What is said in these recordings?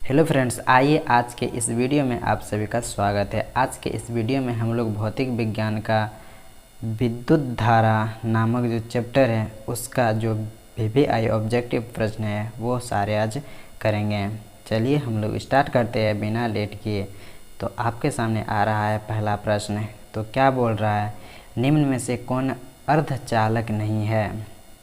Hello friends, आइए आज के इस वीडियो में आप सभी का स्वागत है। आज के इस वीडियो में हम लोग भौतिक विज्ञान का विद्युत धारा नामक जो चैप्टर है उसका जो वीवीआई ऑब्जेक्टिव प्रश्न है वो सारे आज करेंगे। चलिए हम लोग स्टार्ट करते हैं बिना लेट किए। तो आपके सामने आ रहा है पहला प्रश्न। तो क्या बोल रहा है, निम्न में से कौन अर्धचालक नहीं है?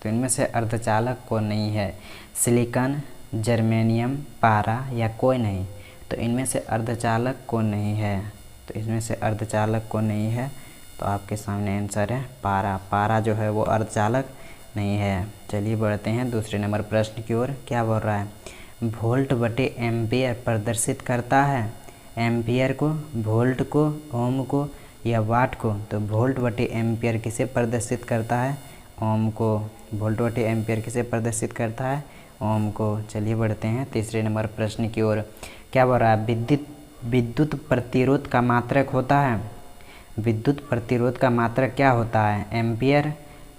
तो इनमें से अर्धचालक कौन नहीं है? सिलिकॉन, जर्मेनियम, पारा या कोई नहीं? तो इनमें से अर्धचालक कौन नहीं है? तो इसमें से अर्धचालक कौन नहीं है? तो आपके सामने आंसर है पारा। पारा जो है वो अर्धचालक नहीं है। चलिए बढ़ते हैं दूसरे नंबर प्रश्न की ओर। क्या बोल रहा है, वोल्ट बटे एम्पियर प्रदर्शित करता है। एम्पियर को, वोल्ट को, ओम को या वाट को? तो वोल्ट बटे एम्पियर किसे प्रदर्शित करता है? ओम को। वोल्ट बटे एम्पियर किसे प्रदर्शित करता है? ओम को। चलिए बढ़ते हैं तीसरे नंबर प्रश्न की ओर। क्या बोल रहा है, विद्युत प्रतिरोध का मात्रक होता है। विद्युत प्रतिरोध का मात्रक क्या होता है? एम्पियर,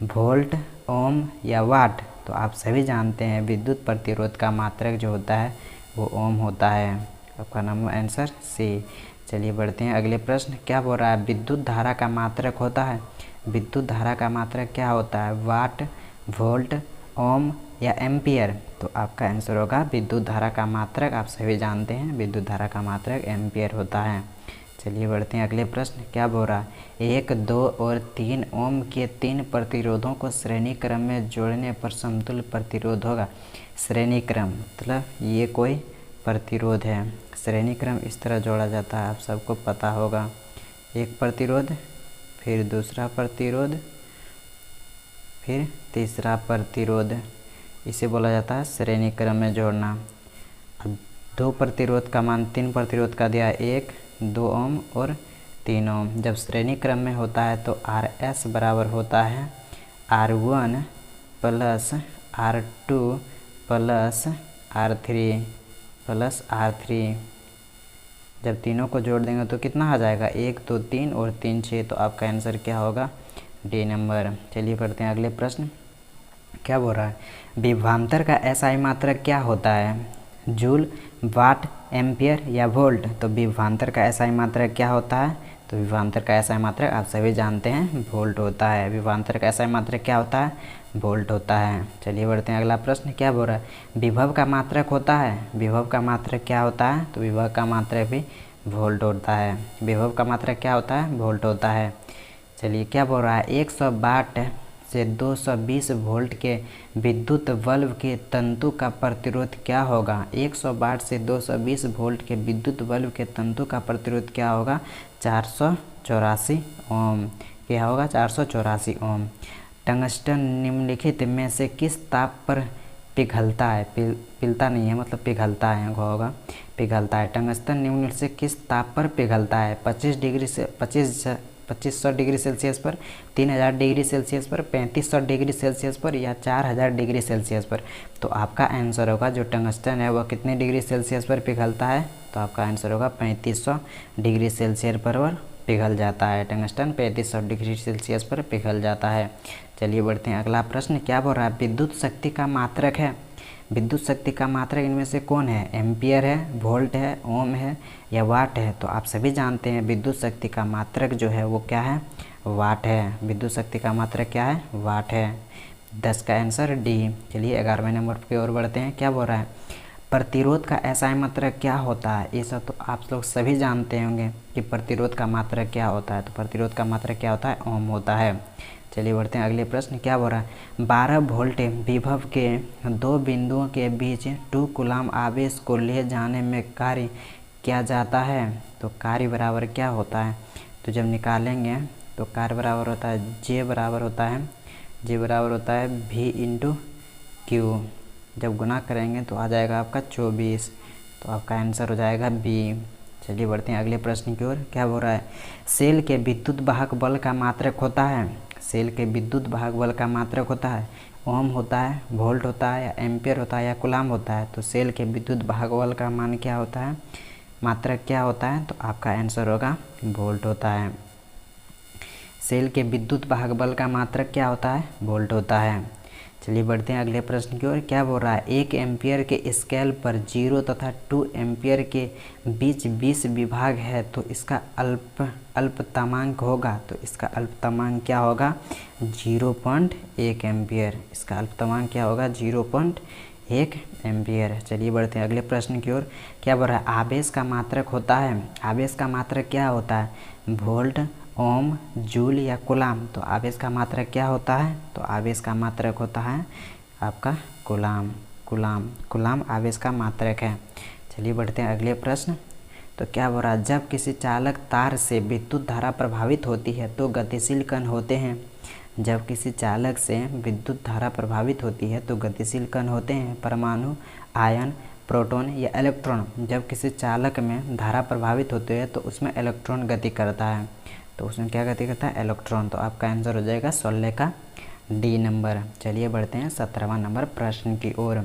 वोल्ट, ओम या वाट? तो आप सभी जानते हैं विद्युत प्रतिरोध का मात्रक जो होता है वो ओम होता है। आपका नंबर आंसर सी। चलिए बढ़ते हैं अगले प्रश्न। क्या बोल रहा है, विद्युत धारा का मात्रक होता है। विद्युत धारा का मात्रक क्या होता है? वाट, वोल्ट, ओम या एम्पियर? तो आपका आंसर होगा विद्युत धारा का मात्रक। आप सभी जानते हैं विद्युत धारा का मात्रक एम्पियर होता है। चलिए बढ़ते हैं अगले प्रश्न। क्या बोल रहा है, 1, 2 और 3 ओम के 3 प्रतिरोधों को श्रेणी क्रम में जोड़ने पर समतुल्य प्रतिरोध होगा। श्रेणी क्रम मतलब ये कोई प्रतिरोध है। श्रेणी क्रम इस तरह जोड़ा जाता है, आप सबको पता होगा। एक प्रतिरोध, फिर दूसरा प्रतिरोध, फिर तीसरा प्रतिरोध, इसे बोला जाता है श्रेणी क्रम में जोड़ना। अब 2 प्रतिरोध का मान 3 प्रतिरोध का दिया, 1, 2 ओम और 3 ओम। जब श्रेणी क्रम में होता है तो RS बराबर होता है R1 plus R2 plus R3 plus R3। जब तीनों को जोड़ देंगे तो कितना आ जाएगा? 1, 2, 3 और 3, 6। तो आपका आंसर क्या होगा? D number. चलिए पढ़ते हैं अगले प्रश्न। क्या बोल रहा है, विभवांतर का एसआई मात्रक क्या होता है? जूल, वाट, एम्पियर या वोल्ट? तो विभवांतर का एसआई मात्रक क्या होता है? तो विभवांतर का एसआई मात्रक आप सभी जानते हैं वोल्ट होता है। विभवांतर का एसआई मात्रक क्या होता है? वोल्ट होता है। चलिए बढ़ते हैं अगला प्रश्न। क्या बोल रहा है, विभव का मात्रक होता है। विभव का मात्रक क्या होता है? तो विभव का मात्रक भी वोल्ट होता है। विभव का मात्रक क्या होता है? वोल्ट होता है। चलिए क्या बोल रहा है, 100 वाट से 220 वोल्ट के विद्युत बल्ब के तंतु का प्रतिरोध क्या होगा? 100 वाट से 220 वोल्ट के विद्युत बल्ब के तंतु का प्रतिरोध क्या होगा? 484 ओम। क्या होगा? 484 ओम। टंगस्टन निम्नलिखित में से किस ताप पर पिघलता है? पिघलता नहीं है, मतलब पिघलता है होगा, पिघलता है। टंगस्टन निम्नलिखित से किस ताप पर पिघलता है? 2500 डिग्री सेल्सियस पर, 3000 डिग्री सेल्सियस पर, 3500 डिग्री सेल्सियस पर या 4000 डिग्री सेल्सियस पर? तो आपका आंसर होगा जो टंगस्टन है वह कितने डिग्री सेल्सियस पर पिघलता है? तो आपका आंसर होगा 3500 डिग्री सेल्सियस पर पिघल जाता है। टंगस्टन 3500 डिग्री सेल्सियस पर पिघल जाता है। चलिए बढ़ते हैं अगला प्रश्न। क्या बोल रहा है, विद्युत शक्ति का मात्रक है। विद्युत शक्ति का मात्रक इनमें से कौन है? एम्पियर है, वोल्ट है, ओम है या वाट है? तो आप सभी जानते हैं विद्युत शक्ति का मात्रक जो है वो क्या है? वाट है। विद्युत शक्ति का मात्रक क्या है? वाट है। 10 का आंसर डी। चलिए 11वें नंबर की ओर बढ़ते हैं। क्या बोल रहा है, प्रतिरोध का एसआई मात्रक क्या होता है? ये सब तो आप लोग सभी जानते होंगे कि प्रतिरोध का मात्रक क्या होता है। तो प्रतिरोध का मात्रक क्या होता है? ओम होता है। चलिए बढ़ते हैं अगले प्रश्न। क्या बोल रहा है, 12 वोल्ट विभव के 2 बिंदुओं के बीच 2 कूलम आवेश को ले जाने में कार्य किया जाता है। तो कार्य बराबर क्या होता है? तो जब निकालेंगे तो कार्य बराबर होता है जे बराबर होता है V इंटू क्यू। जब गुना करेंगे तो आ जाएगा आपका 24। तो आपका आंसर हो जाएगा बी। चलिए बढ़ते हैं अगले प्रश्न की ओर। क्या बोल रहा है, सेल के विद्युत वाहक बल का मात्रक होता है। सेल के विद्युत वाहक बल का मात्रक होता है ओम होता है, वोल्ट होता है या एम्पियर होता है या कूलम होता है? तो सेल के विद्युत वाहक बल का मान क्या होता है? मात्रक क्या होता है? तो आपका आंसर होगा वोल्ट होता है। सेल के विद्युत वाहक बल का मात्रक क्या होता है? वोल्ट होता है। चलिए बढ़ते हैं अगले प्रश्न की ओर। क्या बोल रहा है, 1 एम्पियर के स्केल पर 0 तथा 2 एम्पियर के बीच 20 विभाग है तो इसका अल्पतमांक होगा। तो इसका अल्पतमांक क्या होगा, 0.1 एम्पियर। इसका अल्पतमांक क्या होगा, 0.1 एम्पियर। चलिए बढ़ते हैं अगले प्रश्न की ओर। क्या बोल रहा है, आवेश का मात्रक होता है, आवेश का मात्रक क्या होता है, वोल्ट, ओम, जूल या कूलाम। तो आवेश का मात्रक क्या होता है, तो आवेश का मात्रक होता है आपका कूलाम। कूलाम आवेश का मात्रक है। चलिए बढ़ते हैं अगले प्रश्न। तो क्या बोल रहा है, जब किसी चालक तार से विद्युत धारा प्रभावित होती है तो गतिशील कण होते हैं। जब किसी चालक से विद्युत धारा प्रभावित होती है तो गतिशील कण होते हैं परमाणु, आयन, प्रोटॉन या इलेक्ट्रॉन। जब किसी चालक में धारा प्रभावित होती है तो उसमें इलेक्ट्रॉन गति करता है। तो उसमें क्या गति करता है, इलेक्ट्रॉन। तो आपका आंसर हो जाएगा 16 का डी नंबर। चलिए बढ़ते हैं 17वां नंबर प्रश्न की ओर।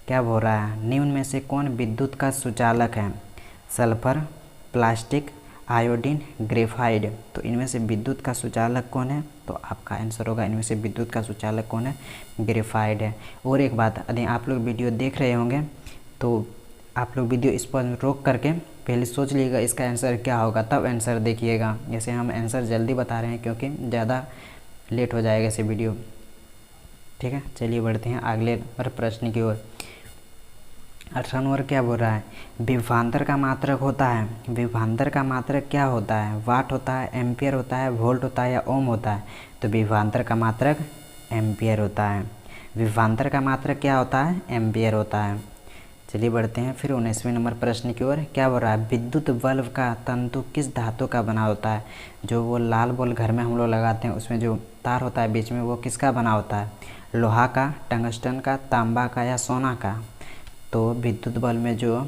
क्या बोल रहा है, निम्न में से कौन विद्युत का सुचालक है, सल्फर, प्लास्टिक, आयोडीन, ग्रेफाइड। तो इनमें से विद्युत का सुचालक कौन है, तो आपका आंसर होगा इनमें से विद्युत का सुचालक कौन है, ग्रेफाइड है। और एक बात, यदि आप लोग वीडियो देख रहे होंगे तो आप लोग वीडियो इस पर रोक करके पहले सोच लीजिएगा इसका आंसर क्या होगा, तब आंसर देखिएगा। जैसे हम आंसर जल्दी बता रहे हैं क्योंकि ज़्यादा लेट हो जाएगा ऐसे वीडियो, ठीक है। चलिए बढ़ते हैं अगले प्रश्न की ओर। 18 नंबर क्या बोल रहा है, विभवांतर का मात्रक होता है। विभवांतर का मात्रक क्या होता है, वाट होता है, एम्पियर होता है, वोल्ट होता है या ओम होता है। तो विभवांतर का मात्रक एम्पियर होता है। विभवांतर का मात्रक क्या होता है, एम्पियर होता है। चलिए बढ़ते हैं फिर 19वें नंबर प्रश्न की ओर। क्या बोल रहा है, विद्युत बल्ब का तंतु किस धातु का बना होता है। जो वो लाल बल्ब घर में हम लोग लगाते हैं उसमें जो तार होता है बीच में, वो किसका बना होता है, लोहा का, टंगस्टन का, तांबा का या सोना का। तो विद्युत बल्ब में जो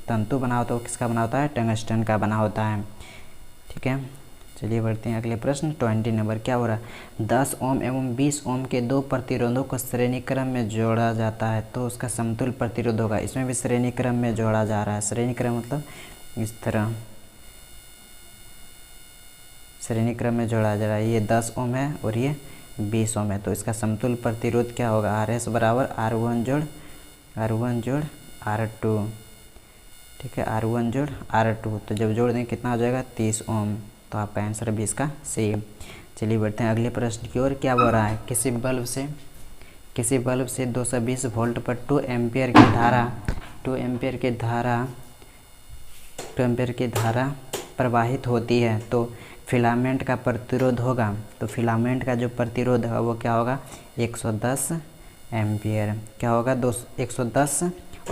तंतु बना होता है वो किसका बना होता है, टंगस्टन का बना होता है, ठीक है। चलिए बढ़ते हैं अगले प्रश्न 20 नंबर। क्या हो रहा है, 10 ओम एवं 20 ओम के दो प्रतिरोधों को श्रेणी क्रम में जोड़ा जाता है तो उसका समतुल्य प्रतिरोध होगा। इसमें भी श्रेणी क्रम में जोड़ा जा रहा है। श्रेणी क्रम मतलब इस तरह श्रेणी क्रम में जोड़ा जा रहा है। ये 10 ओम है और ये 20 ओम है। तो इसका समतुल्य प्रतिरोध क्या होगा, RS बराबर R1 जोड़ R2, ठीक है, R1 जोड़ R2। तो जब जोड़ दें कितना हो जाएगा, 30 ओम। तो आपका आंसर भी इसका सी। चलिए बढ़ते हैं अगले प्रश्न की ओर। क्या बोल रहा है, किसी बल्ब से 220 वोल्ट पर 2 एम्पियर की धारा प्रवाहित होती है तो फिलामेंट का प्रतिरोध होगा। तो फिलामेंट का जो प्रतिरोध है वो क्या होगा, 110 एम्पियर। क्या होगा, 110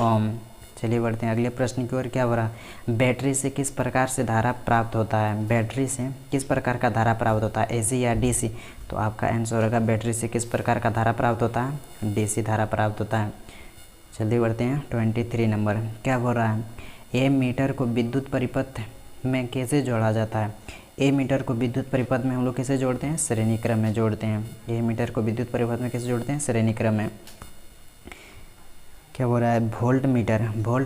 ओम। चलिए बढ़ते हैं अगले प्रश्न की ओर। क्या हो रहा है, बैटरी से किस प्रकार से धारा प्राप्त होता है। बैटरी से किस प्रकार का धारा प्राप्त होता है, AC या DC। तो आपका आंसर होगा बैटरी से किस प्रकार का धारा प्राप्त होता है, DC धारा प्राप्त होता है। चलिए बढ़ते हैं 23 नंबर। क्या बोल रहा है, ए मीटर को विद्युत परिपथ में कैसे जोड़ा जाता है। ए मीटर को विद्युत परिपथ में हम लोग कैसे जोड़ते हैं, श्रेणी क्रम में जोड़ते हैं। ए मीटर को विद्युत परिपथ में कैसे जोड़ते हैं, श्रेणी क्रम में। क्या बोल रहा है, वोल्ट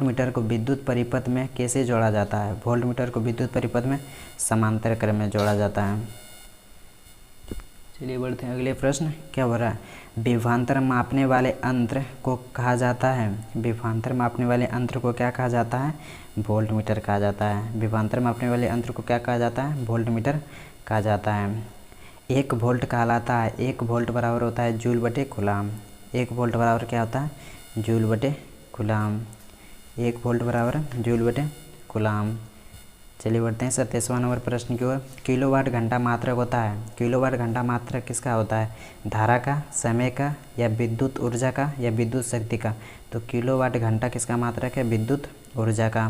मीटर को विद्युत परिपथ में कैसे जोड़ा जाता है। वोल्ट मीटर को विद्युत परिपथ में समांतर क्रम में जोड़ा जाता है। चलिए बढ़ते हैं अगले प्रश्न। क्या बोल रहा है, विभवांतर मापने वाले यंत्र को कहा जाता है। विभवांतर मापने वाले यंत्र को क्या कहा जाता है, वोल्ट मीटर कहा जाता है। विभवांतर मापने वाले यंत्र को क्या कहा जाता है, वोल्ट मीटर कहा जाता है। 1 वोल्ट कहलाता है, 1 वोल्ट बराबर होता है जूल बटे कूलाम। 1 वोल्ट बराबर क्या होता है, जूल बटे कूलाम। 1 वोल्ट बराबर जूल बटे कूलाम। चलिए बढ़ते हैं 27वां नंबर प्रश्न की ओर। किलोवाट घंटा मात्रक होता है। किलोवाट घंटा मात्रक किसका होता है, धारा का, समय का या विद्युत ऊर्जा का या विद्युत शक्ति का। तो किलोवाट घंटा किसका मात्रक है, विद्युत ऊर्जा का।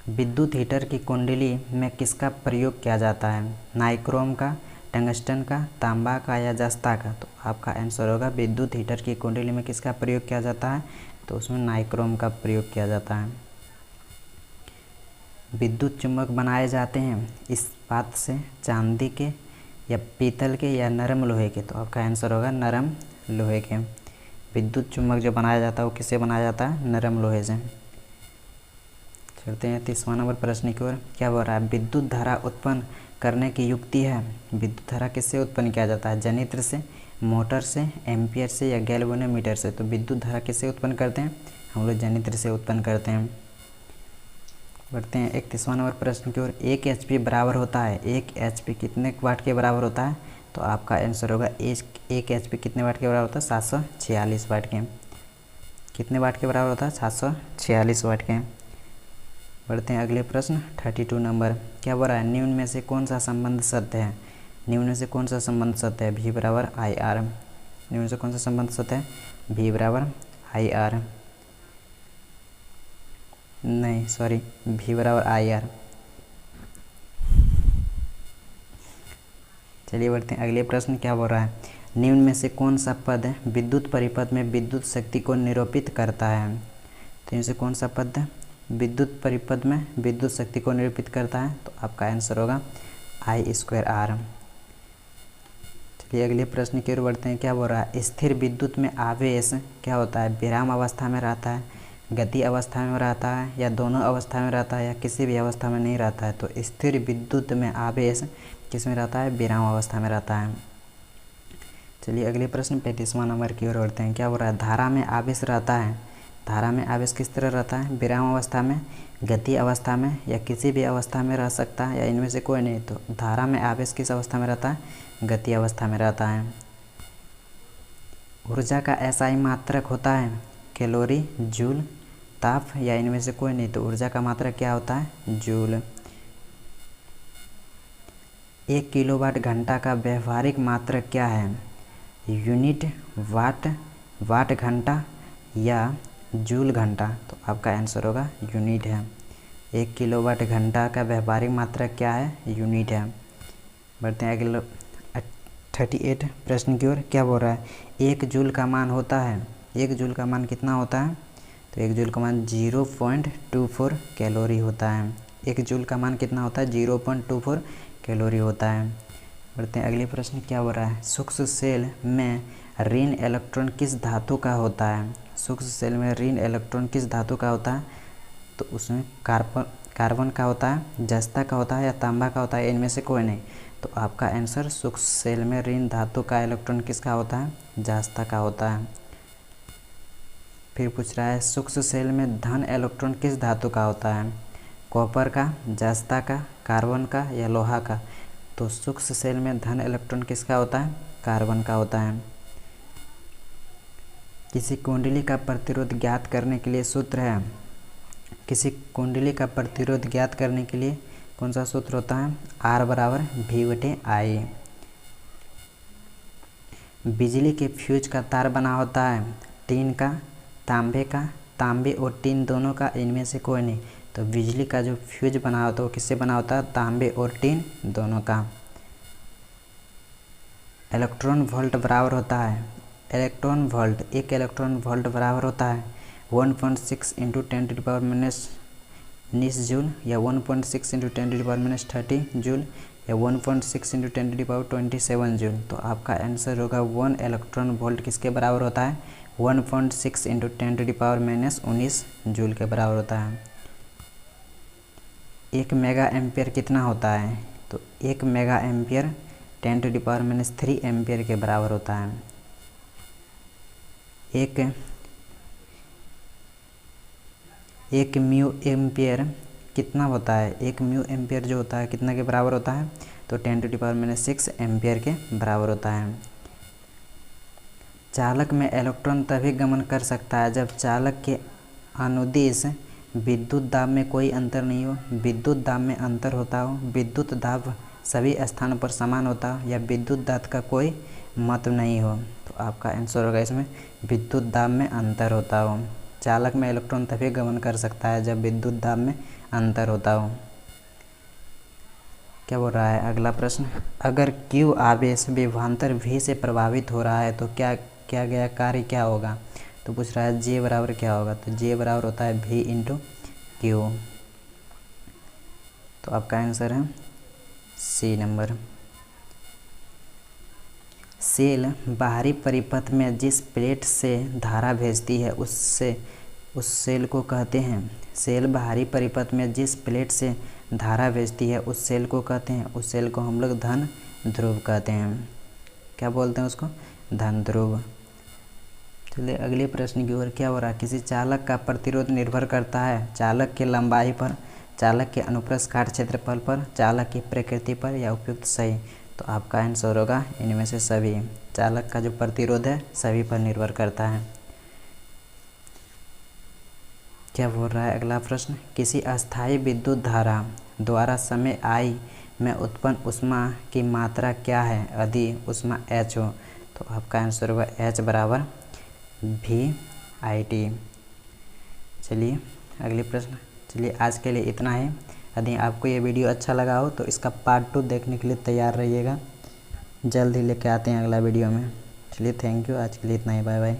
विद्युत हीटर की कुंडली में किसका प्रयोग किया जाता है, नाइक्रोम का, टंगस्टन का, तांबा का या जस्ता का। तो आपका आंसर होगा विद्युत हीटर की कुंडली में किसका प्रयोग किया जाता है, तो उसमें नाइक्रोम का प्रयोग किया जाता है। विद्युत चुम्बक बनाए जाते हैं इस्पात से, चांदी के या पीतल के या नरम लोहे के। तो आपका आंसर होगा नरम लोहे के। विद्युत चुम्बक जो बनाया जाता है वो किससे बनाया जाता है, नरम लोहे से। चलते हैं 30वां नंबर प्रश्न की ओर। क्या बोल रहा है, विद्युत धारा उत्पन्न करने की युक्ति है। विद्युत धारा किससे उत्पन्न किया जाता है, जनित्र से, मोटर से, एम्पियर से या गैल्वेनोमीटर से। तो विद्युत धारा किससे उत्पन्न करते हैं? हम लोग जनित्र से उत्पन्न करते हैं। बढ़ते हैं 31वां नंबर प्रश्न की ओर। 1 HP बराबर होता है, 1 HP कितने वाट के बराबर होता है? तो आपका आंसर होगा 1 HP कितने वाट के बराबर होता है? 746 वाट के। कितने वाट के बराबर होता है? 746 वाट के। बढ़ते हैं अगले प्रश्न 32 नंबर। क्या बोल रहा है? निम्न में से कौन सा संबंध सत्य है? निम्न में से कौन सा संबंध सत्य है? V बराबर IR। निम्न में से कौन सा संबंध सत्य है? V बराबर IR, नहीं सॉरी, V बराबर IR। चलिए बढ़ते हैं अगले प्रश्न। क्या बोल रहा है? निम्न में से कौन सा पद विद्युत परिपथ में विद्युत शक्ति को निरूपित करता है? तो इनसे कौन सा पद विद्युत परिपथ में विद्युत शक्ति को निरूपित करता है? तो आपका आंसर होगा I²R। चलिए अगले प्रश्न की ओर बढ़ते हैं। क्या बोल रहा है? स्थिर विद्युत में आवेश क्या होता है? विराम अवस्था में रहता है, गति अवस्था में रहता है, या दोनों अवस्था में रहता है, या किसी भी अवस्था में नहीं रहता है? तो स्थिर विद्युत में आवेश किस में रहता है? विराम अवस्था में रहता है। चलिए अगले प्रश्न 35वां नंबर की ओर बढ़ते हैं। क्या बोल रहा है? धारा में आवेश रहता है, धारा में आवेश किस तरह रहता है? विराम अवस्था में, गति अवस्था में, या किसी भी अवस्था में रह सकता है, या इनमें से कोई नहीं? तो धारा में आवेश किस अवस्था में रहता है? गति अवस्था में रहता है। ऊर्जा का SI मात्रक होता है कैलोरी, जूल, ताप, या इनमें से कोई नहीं? तो ऊर्जा का मात्रक क्या होता है? जूल। 1 किलोवाट घंटा का व्यवहारिक मात्रक क्या है? यूनिट, वाट, वाट घंटा, या जूल घंटा? तो आपका आंसर होगा यूनिट है। 1 किलोवाट घंटा का व्यवहारिक मात्रक क्या है? यूनिट है। बढ़ते हैं अगले 38 प्रश्न की ओर। क्या बोल रहा है? 1 जूल का मान होता है, 1 जूल का मान कितना होता है? तो 1 जूल का मान 0.24 कैलोरी होता है। 1 जूल का मान कितना होता है? 0.24 कैलोरी होता है। बढ़ते हैं अगले प्रश्न। क्या बोल रहा है? सूक्ष्म सेल में ऋण इलेक्ट्रॉन किस धातु का होता है? सूक्ष्म सेल में ऋण इलेक्ट्रॉन किस धातु का होता है? तो उसमें कार्बन का होता है, जस्ता का होता है, या तांबा का होता है? इनमें से कोई नहीं। तो आपका आंसर सूक्ष्म सेल में ऋण धातु का इलेक्ट्रॉन किसका होता है? जस्ता का होता है। फिर पूछ रहा है सूक्ष्म सेल में धन इलेक्ट्रॉन किस धातु का होता है? कॉपर का, जस्ता का, कार्बन का, या लोहा का? तो सूक्ष्म सेल में धन इलेक्ट्रॉन किसका होता है? कार्बन का होता है। किसी कुंडली का प्रतिरोध ज्ञात करने के लिए सूत्र है, किसी कुंडली का प्रतिरोध ज्ञात करने के लिए कौन सा सूत्र होता है? R बराबर V/I। बिजली के फ्यूज का तार बना होता है टीन का, तांबे का, तांबे और टीन दोनों का? इनमें से कोई नहीं। तो बिजली का जो फ्यूज बना होता है वो किससे बना होता है? तांबे और टीन दोनों का। इलेक्ट्रॉन वोल्ट बराबर होता है, इलेक्ट्रॉन वोल्ट, 1 इलेक्ट्रॉन वोल्ट बराबर होता है 1.6 × 10⁻⁻19 जूल, या 1.6 × 10⁻30 जूल, या 1.6 × 10⁻27 जूल? तो आपका आंसर होगा 1 इलेक्ट्रॉन वोल्ट किसके बराबर होता है? 1.6 × 10⁻19 जूल के बराबर होता है। 1 मेगा एम्पियर कितना होता है? तो 1 मेगा एम्पियर 10⁻³ एम्पियर के बराबर होता है। एक म्यू एम्पियर कितना होता है? 1 म्यू एम्पियर जो होता है कितना के बराबर होता है? तो 10⁻6 एम्पियर के बराबर होता है। चालक में इलेक्ट्रॉन तभी गमन कर सकता है जब चालक के अनुदिश विद्युत दाब में कोई अंतर नहीं हो, विद्युत दाब में अंतर होता हो, विद्युत दाब सभी स्थानों पर समान होता हो, या विद्युत दाब का कोई महत्व नहीं हो? तो आपका आंसर होगा इसमें विद्युत दाब में अंतर होता हो। चालक में इलेक्ट्रॉन तभी गमन कर सकता है जब विद्युत दाब में अंतर होता हो। क्या बोल रहा है अगला प्रश्न? अगर Q आवेश विभवांतर V से प्रभावित हो रहा है तो क्या गया कार्य क्या होगा? तो पूछ रहा है J बराबर क्या होगा? तो J बराबर होता है V × Q। तो आपका आंसर है C नंबर। सेल बाहरी परिपथ में जिस प्लेट से धारा भेजती है उस सेल को कहते हैं, सेल बाहरी परिपथ में जिस प्लेट से धारा भेजती है उस सेल को कहते हैं, उस सेल को हम लोग धन ध्रुव कहते हैं। क्या बोलते हैं उसको? धन ध्रुव। चलिए अगले प्रश्न की ओर। क्या हो रहा है? किसी चालक का प्रतिरोध निर्भर करता है चालक की लंबाई पर, चालक के अनुप्रस्थ काट क्षेत्रफल पर, चालक की प्रकृति पर या उपयुक्त सही। तो आपका आंसर होगा इनमें से सभी। चालक का जो प्रतिरोध है सभी पर निर्भर करता है। क्या बोल रहा है अगला प्रश्न? किसी अस्थायी विद्युत धारा द्वारा समय I में उत्पन्न ऊष्मा की मात्रा क्या है यदि ऊष्मा H हो। तो आपका आंसर होगा H बराबर VIT। चलिए अगले प्रश्न। चलिए आज के लिए इतना ही। यदि आपको ये वीडियो अच्छा लगा हो तो इसका पार्ट 2 देखने के लिए तैयार रहिएगा। जल्द ही लेके आते हैं अगला वीडियो में। चलिए थैंक यू, आज के लिए इतना ही। Bye bye.